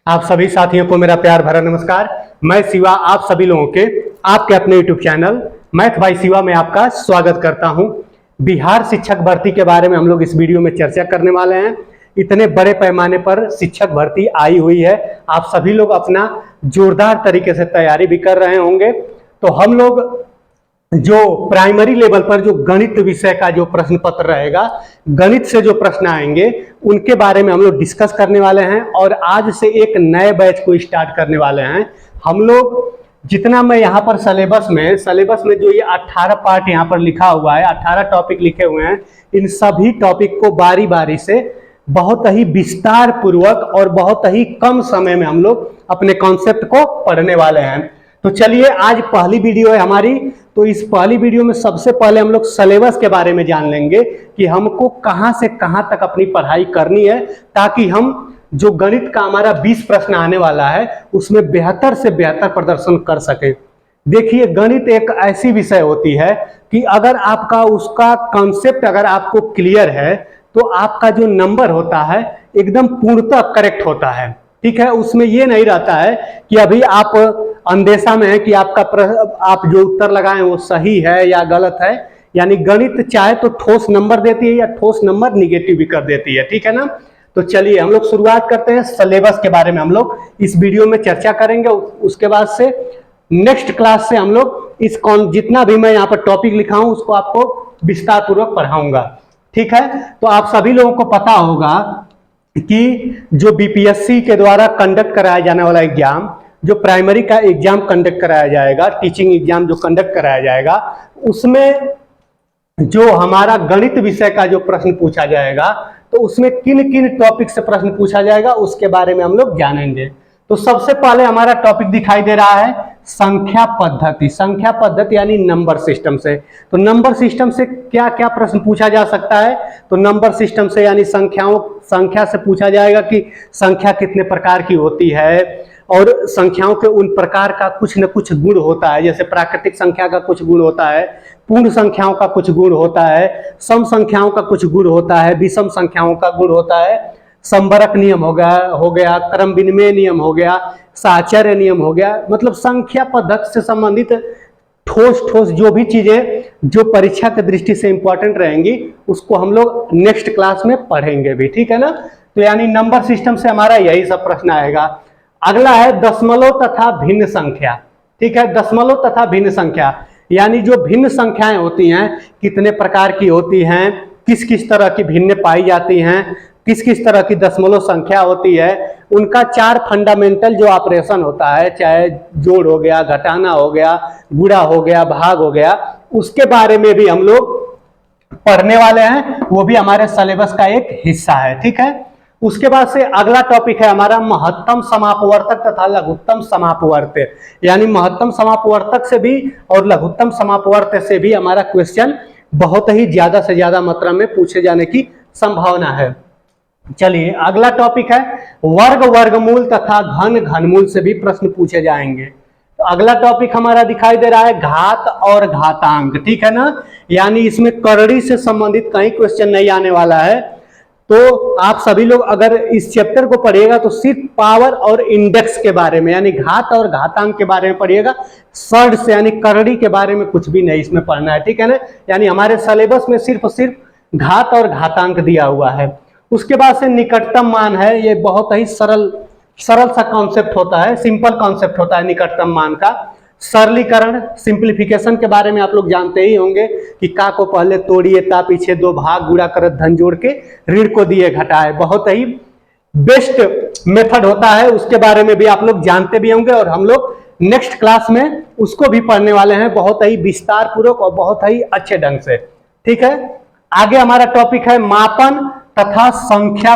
आप सभी साथियों को मेरा प्यार भरा नमस्कार। मैं शिवा आप सभी लोगों के आपके अपने YouTube channel math bye Shiva में आपका स्वागत करता हूं। बिहार शिक्षक भर्ती के बारे में हम लोग इस वीडियो में चर्चा करने वाले हैं। इतने बड़े पैमाने पर शिक्षक भर्ती आई हुई है, आप सभी लोग अपना जोरदार तरीके से तैयारी भी कर रहे होंगे। तो हम लोग जो प्राइमरी लेवल पर जो गणित विषय का जो प्रश्न पत्र रहेगा, गणित से जो प्रश्न आएंगे उनके बारे में हम लोग डिस्कस करने वाले हैं और आज से एक नए बैच को स्टार्ट करने वाले हैं। हम लोग जितना मैं यहाँ पर सिलेबस में जो ये 18 पार्ट यहाँ पर लिखा हुआ है, 18 टॉपिक लिखे हुए हैं, इन सभी टॉपिक को बारी बारी से बहुत ही विस्तार पूर्वक और बहुत ही कम समय में हम लोग अपने कॉन्सेप्ट को पढ़ने वाले हैं। तो चलिए, आज पहली वीडियो है हमारी। तो इस पहली वीडियो में सबसे पहले हम लोग सिलेबस के बारे में जान लेंगे कि हमको कहां से कहां तक अपनी पढ़ाई करनी है, ताकि हम जो गणित का हमारा 20 प्रश्न आने वाला है उसमें बेहतर से बेहतर प्रदर्शन कर सके। देखिए, गणित एक ऐसी विषय होती है कि अगर आपका उसका कॉन्सेप्ट अगर आपको क्लियर है तो आपका जो नंबर होता है एकदम पूर्णतः करेक्ट होता है। ठीक है, उसमें ये नहीं रहता है कि अभी आप अंदेशा में है कि आप जो उत्तर लगाए वो सही है या गलत है। यानी गणित चाहे तो ठोस नंबर देती है या ठोस नंबर निगेटिव भी कर देती है। ठीक है ना। तो चलिए हम लोग शुरुआत करते हैं। सिलेबस के बारे में हम लोग इस वीडियो में चर्चा करेंगे। उसके बाद से नेक्स्ट क्लास से हम लोग जितना भी मैं यहाँ पर टॉपिक लिखा हूं उसको आपको विस्तार पूर्वक पढ़ाऊंगा। ठीक है। तो आप सभी लोगों को पता होगा कि जो बीपीएससी के द्वारा कंडक्ट कराया जाने वाला एग्जाम, जो प्राइमरी का एग्जाम कंडक्ट कराया जाएगा, टीचिंग एग्जाम जो कंडक्ट कराया जाएगा, उसमें जो हमारा गणित विषय का जो प्रश्न पूछा जाएगा तो उसमें किन किन टॉपिक से प्रश्न पूछा जाएगा उसके बारे में हम लोग जानेंगे। तो सबसे पहले हमारा टॉपिक दिखाई दे रहा है संख्या पद्धति। संख्या पद्धति यानी नंबर सिस्टम से। तो नंबर सिस्टम से क्या क्या प्रश्न पूछा जा सकता है? तो नंबर सिस्टम से यानी संख्या से पूछा जाएगा कि संख्या कितने प्रकार की होती है और संख्याओं के उन प्रकार का कुछ न कुछ गुण होता है। जैसे प्राकृतिक संख्या का कुछ गुण होता है, पूर्ण संख्याओं का कुछ गुण होता है, सम संख्याओं का कुछ गुण होता है, विषम संख्याओं का गुण होता है, संबरक नियम हो गया, क्रम विनिमय नियम हो गया, साहचर्य नियम हो गया। मतलब संख्या पद्धति से संबंधित ठोस जो भी चीजें जो परीक्षा की दृष्टि से इंपॉर्टेंट रहेंगी उसको हम लोग नेक्स्ट क्लास में पढ़ेंगे भी। ठीक है ना। तो यानी नंबर सिस्टम से हमारा यही सब प्रश्न आएगा। अगला है दशमलव तथा भिन्न संख्या। ठीक है, दशमलव तथा भिन्न संख्या यानी जो भिन्न संख्याएं होती हैं कितने प्रकार की होती हैं, किस किस तरह की भिन्न पाई जाती हैं, किस किस तरह की दशमलव संख्या होती है, उनका 4 फंडामेंटल जो ऑपरेशन होता है, चाहे जोड़ हो गया, घटाना हो गया, गुणा हो गया, भाग हो गया, उसके बारे में भी हम लोग पढ़ने वाले हैं। वो भी हमारे सिलेबस का एक हिस्सा है। ठीक है। उसके बाद से अगला टॉपिक है हमारा महत्तम समापवर्तक तथा लघुत्तम समापवर्त्य। यानी महत्तम समापवर्तक से भी और लघुत्तम समापवर्त्य से भी हमारा क्वेश्चन बहुत ही ज्यादा से ज्यादा मात्रा में पूछे जाने की संभावना है। चलिए अगला टॉपिक है वर्गमूल तथा घनमूल से भी प्रश्न पूछे जाएंगे। तो अगला टॉपिक हमारा दिखाई दे रहा है घात और घातांक। ठीक है ना। यानी इसमें करड़ी से संबंधित कहीं क्वेश्चन नहीं आने वाला है। तो आप सभी लोग अगर इस चैप्टर को पढ़िएगा तो सिर्फ पावर और इंडेक्स के बारे में यानी घात और घातांक के बारे में पढ़िएगा। शर्ट से यानी करड़ी के बारे में कुछ भी नहीं इसमें पढ़ना है। ठीक है ना। यानी हमारे सिलेबस में सिर्फ घात और घातांक दिया हुआ है। उसके बाद से निकटतम मान है। ये बहुत ही सरल सा कॉन्सेप्ट होता है, सिंपल कॉन्सेप्ट होता है निकटतम मान का। सरलीकरण सिंप्लीफिकेशन के बारे में आप लोग जानते ही होंगे कि का को पहले तोड़िए ता पीछे 2 भाग गुणा करत धन जोड़ के ऋण को दिए घटाए। बहुत ही बेस्ट मेथड होता है, उसके बारे में भी आप लोग जानते भी होंगे और हम लोग नेक्स्ट क्लास में उसको भी पढ़ने वाले हैं बहुत ही विस्तार पूर्वक और बहुत ही अच्छे ढंग से। ठीक है। आगे हमारा टॉपिक है मापन तथा संख्या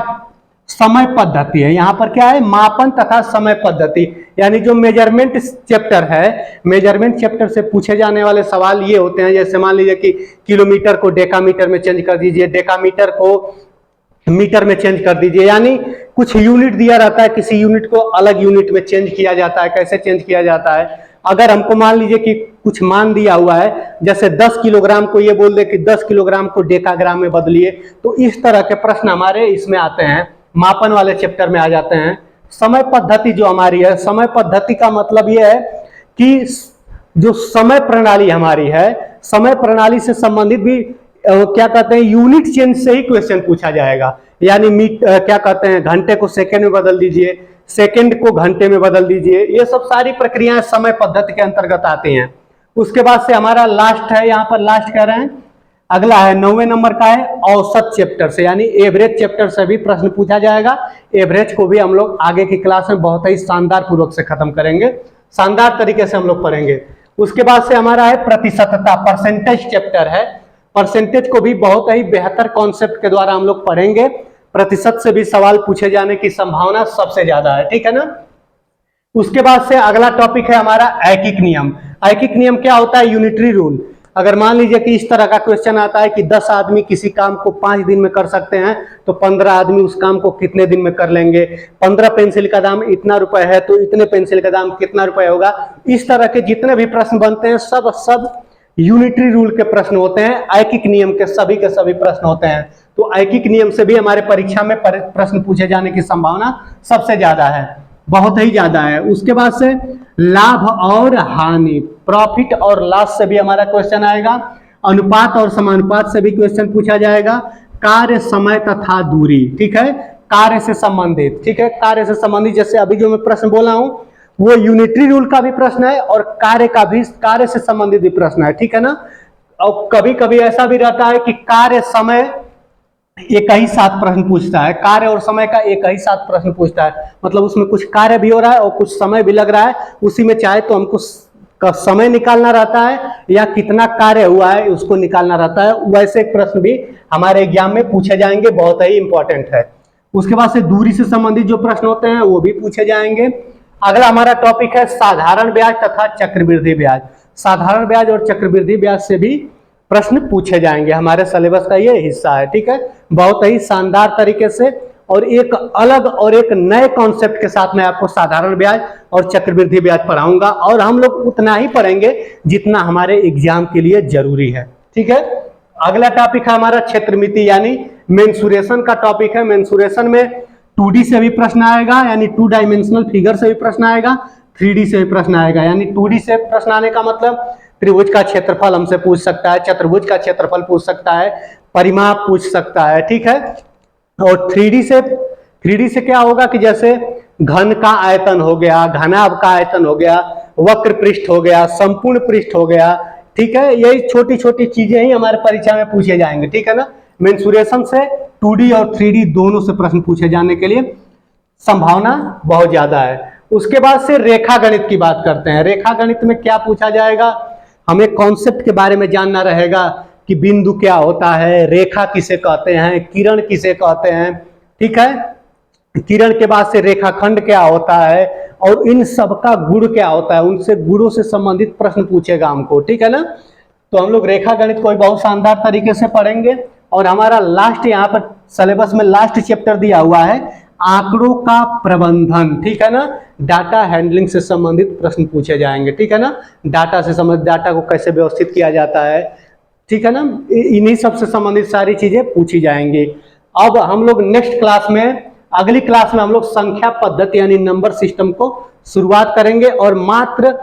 समय पद्धति है। यहाँ पर क्या है? मापन तथा समय पद्धति। यानी जो मेजरमेंट चैप्टर है, मेजरमेंट चैप्टर से पूछे जाने वाले सवाल ये होते हैं। जैसे मान लीजिए कि किलोमीटर को डेकामीटर में चेंज कर दीजिए, डेकामीटर को मीटर में चेंज कर दीजिए। यानी कुछ यूनिट दिया रहता है, किसी यूनिट को अलग यूनिट में चेंज किया जाता है। कैसे चेंज किया जाता है? अगर हमको मान लीजिए कि कुछ मान दिया हुआ है, जैसे 10 किलोग्राम को ये बोल दे कि 10 किलोग्राम को डेकाग्राम में बदलिए, तो इस तरह के प्रश्न हमारे इसमें आते हैं, मापन वाले चैप्टर में आ जाते हैं। समय पद्धति जो हमारी है, समय पद्धति का मतलब यह है कि जो समय प्रणाली हमारी है, समय प्रणाली से संबंधित भी क्या कहते हैं, यूनिट चेंज से ही क्वेश्चन पूछा जाएगा। यानी क्या कहते हैं, घंटे को सेकंड में बदल दीजिए, सेकंड को घंटे में बदल दीजिए, ये सब सारी प्रक्रियाएं समय पद्धति के अंतर्गत आती हैं। उसके बाद से हमारा लास्ट है, यहाँ पर लास्ट कह रहे हैं, अगला है 9वें नंबर का है औसत चैप्टर से, यानी एवरेज चैप्टर से भी प्रश्न पूछा जाएगा। एवरेज को भी हम लोग आगे की क्लास में बहुत ही शानदार पूर्वक से खत्म करेंगे, शानदार तरीके से हम लोग पढ़ेंगे। उसके बाद से हमारा है प्रतिशतता, परसेंटेज चैप्टर है। परसेंटेज को भी बहुत ही बेहतर कॉन्सेप्ट के द्वारा हम लोग पढ़ेंगे। प्रतिशत से भी सवाल पूछे जाने की संभावना सबसे ज्यादा है, ठीक है ना। उसके बाद से अगला टॉपिक है हमारा ऐकिक नियम। ऐकिक नियम क्या होता है, यूनिटरी रूल। अगर मान लीजिए कि इस तरह का क्वेश्चन आता है कि 10 आदमी किसी काम को 5 दिन में कर सकते हैं, तो 15 आदमी उस काम को कितने दिन में कर लेंगे। 15 पेंसिल का दाम इतना रुपए है, तो इतने पेंसिल का दाम कितना रुपए होगा। इस तरह के जितने भी प्रश्न बनते हैं सब यूनिटरी रूल के प्रश्न होते हैं, ऐकिक नियम के सभी प्रश्न होते हैं। तो ऐकिक नियम से भी हमारे परीक्षा में प्रश्न पूछे जाने की संभावना सबसे ज्यादा है, बहुत ही ज्यादा है। उसके बाद से लाभ और हानि, प्रॉफिट और लॉस से भी हमारा क्वेश्चन आएगा। अनुपात और समानुपात से भी क्वेश्चन पूछा जाएगा। कार्य, समय तथा दूरी, ठीक है, कार्य से संबंधित, ठीक है, कार्य से संबंधित जैसे अभी जो मैं प्रश्न बोला हूं वो यूनिटरी रूल का भी प्रश्न है और कार्य से संबंधित भी प्रश्न है, ठीक है ना। और कभी कभी ऐसा भी रहता है कि कार्य समय एक ही साथ प्रश्न पूछता है, कार्य और समय का एक ही साथ प्रश्न पूछता है, मतलब उसमें कुछ कार्य भी हो रहा है और कुछ समय भी लग रहा है, उसी में चाहे तो हमको का समय निकालना रहता है या कितना कार्य हुआ है उसको निकालना रहता है। वैसे प्रश्न भी हमारे एग्जाम में पूछे जाएंगे, बहुत ही इंपॉर्टेंट है। उसके बाद से दूरी से संबंधित जो प्रश्न होते हैं वो भी पूछे जाएंगे। अगला हमारा टॉपिक है साधारण ब्याज तथा चक्रवृद्धि ब्याज। साधारण ब्याज और चक्रवृद्धि ब्याज से भी प्रश्न पूछे जाएंगे, हमारे सिलेबस का ये हिस्सा है, ठीक है। बहुत ही शानदार तरीके से और एक अलग और एक नए कॉन्सेप्ट के साथ मैं आपको साधारण ब्याज और चक्रवृद्धि ब्याज पढ़ाऊंगा, और हम लोग उतना ही पढ़ेंगे जितना हमारे एग्जाम के लिए जरूरी है, ठीक है। अगला टॉपिक है हमारा क्षेत्रमिति यानी मेंसुरेशन का टॉपिक है। मेंसुरेशन में 2D से भी प्रश्न आएगा, यानी 2 डायमेंशनल फिगर से भी प्रश्न आएगा, 3D से भी प्रश्न आएगा। यानी 2D से प्रश्न आने का मतलब त्रिभुज का क्षेत्रफल हमसे पूछ सकता है, चतुर्भुज का क्षेत्रफल पूछ सकता है, परिमाप पूछ सकता है, ठीक है। और 3D से क्या होगा कि जैसे घन का आयतन हो गया, घनाभ का आयतन हो गया, वक्र पृष्ठ हो गया, संपूर्ण पृष्ठ हो गया, ठीक है। यही छोटी छोटी चीजें ही हमारे परीक्षा में पूछे जाएंगे, ठीक है ना। मेंसुरेशन से 2D और 3D दोनों से प्रश्न पूछे जाने के लिए संभावना बहुत ज्यादा है। उसके बाद से रेखा गणित की बात करते हैं। रेखा गणित में क्या पूछा जाएगा, हमें कॉन्सेप्ट के बारे में जानना रहेगा कि बिंदु क्या होता है, रेखा किसे कहते हैं, किरण किसे कहते हैं, ठीक है। किरण के बाद से रेखाखंड क्या होता है और इन सब का गुण क्या होता है, उनसे गुणों से संबंधित प्रश्न पूछेगा हमको, ठीक है ना। तो हम लोग रेखा गणित को बहुत शानदार तरीके से पढ़ेंगे। और हमारा लास्ट यहाँ पर सिलेबस में लास्ट चैप्टर दिया हुआ है आंकड़ों का प्रबंधन, ठीक है ना। डाटा हैंडलिंग से संबंधित प्रश्न पूछे जाएंगे, ठीक है ना। डाटा से संबंधित, डाटा को कैसे व्यवस्थित किया जाता है, ठीक है ना। इन्हीं सब से संबंधित सारी चीजें पूछी जाएंगी। अब हम लोग नेक्स्ट क्लास में, अगली क्लास में हम लोग संख्या पद्धति यानी नंबर सिस्टम को शुरुआत करेंगे, और मात्र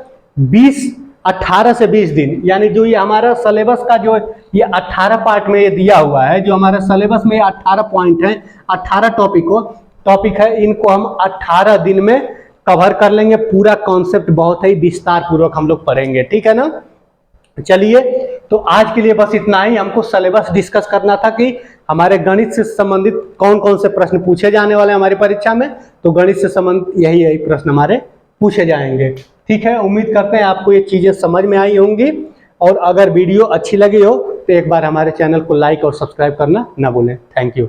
18 से 20 दिन, यानी जो ये हमारा सिलेबस का जो ये 18 पार्ट में ये दिया हुआ है, जो हमारे सिलेबस में 18 पॉइंट है, 18 टॉपिक है, इनको हम 18 दिन में कवर कर लेंगे। पूरा कॉन्सेप्ट बहुत ही विस्तार पूर्वक हम लोग पढ़ेंगे, ठीक है ना। चलिए, तो आज के लिए बस इतना ही। हमको सिलेबस डिस्कस करना था कि हमारे गणित से संबंधित कौन कौन से प्रश्न पूछे जाने वाले हैं हमारी परीक्षा में। तो गणित से संबंधित यही प्रश्न हमारे पूछे जाएंगे, ठीक है। उम्मीद करते हैं आपको ये चीजें समझ में आई होंगी, और अगर वीडियो अच्छी लगी हो तो एक बार हमारे चैनल को लाइक और सब्सक्राइब करना ना भूलें। Thank you.